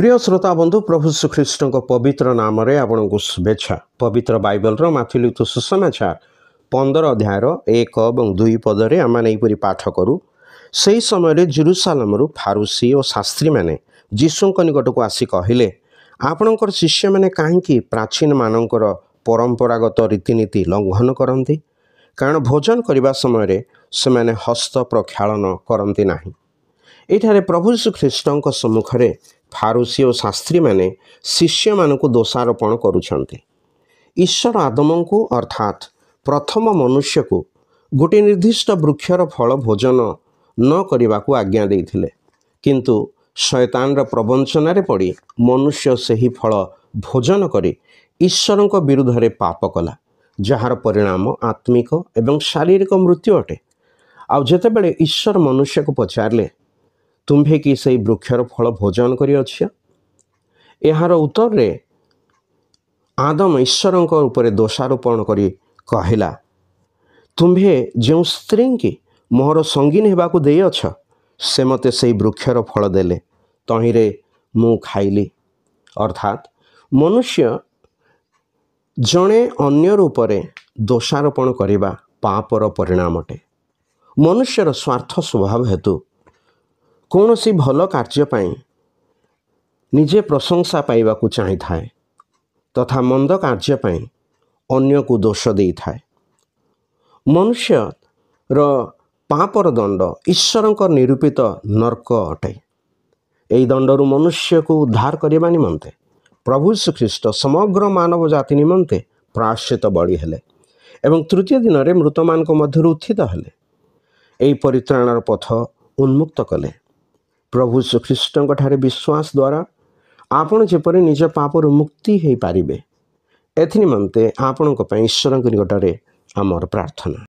प्रिय श्रोता बंधु प्रभु श्रीकृष्ण पवित्र नाम आपन को शुभेच्छा। पवित्र बाइबल माथिलिखित सुसमाचार 15 अध्यायर 1 और 2 पदरे आमपर पाठ करूँ। से ही समय जेरुसालेम फारूसी और शास्त्री मैंने यीशु निकट को आसी कहले, आपणकर शिष्य मैंने कहीं प्राचीन मानकर परंपरागत रीतिनीति लंघन करती, कारण भोजन करने समय से मैंने हस्त प्रक्षालन करती नहीं। एठारे प्रभु श्रीकृष्ण सम्मुखें फारूसी और शास्त्री मैंने शिष्य मानक दोषारोपण करुछन्ति। ईश्वर आदम को अर्थात प्रथम मनुष्य को गोटे निर्दिष्ट वृक्षर फल भोजन न करने को आज्ञा देइथिले, किंतु शैतान प्रवंचन पड़ी मनुष्य से ही फल भोजन करी ईश्वर विरुद्ध में पाप कला, जार परिणाम आत्मिक एवं शारीरिक मृत्यु अटे। आउ जेतेबेले ईश्वर मनुष्य को पचारे, तुम्भे कि से वृक्षर फल भोजन करिअछ? यार उत्तर रे आदम ईश्वर ऊपर दोषारोपण करी कहला, तुम्भे जो स्त्री की मोहर संगीन हेबाकु देइअछ, से मते से वृक्षर फल देले, तहिरे मु खाइली। अर्थात मनुष्य जड़े अन्यर उपरे दोषारोपण करिबा पापर परिणाम अटे। मनुष्यर स्वार्थ स्वभाव हेतु कौन सी भल कार्य निजे प्रशंसा पाइबा चाही थाए, तथा मंद कार्य अन्य को दोष दे थाए। मनुष्यर पापर दंड ईश्वर निरूपित नर्क अटे। यही दंडरू मनुष्य को उद्धार करने निमंते प्रभु श्रीकृष्ण समग्र मानव जाति निमंते प्रायश्चित बड़ी हेले एवं तृतीय दिन में मृत मान मध्य उत्थित हेले। यही परित्राणर पथ उन्मुक्त कले। प्रभु श्रीकृष्ण ठारे विश्वास द्वारा आपण जेपरि निज पापर मुक्ति हो पारिबे, एथि निमंते आपण ईश्वर निकटरे आमर प्रार्थना।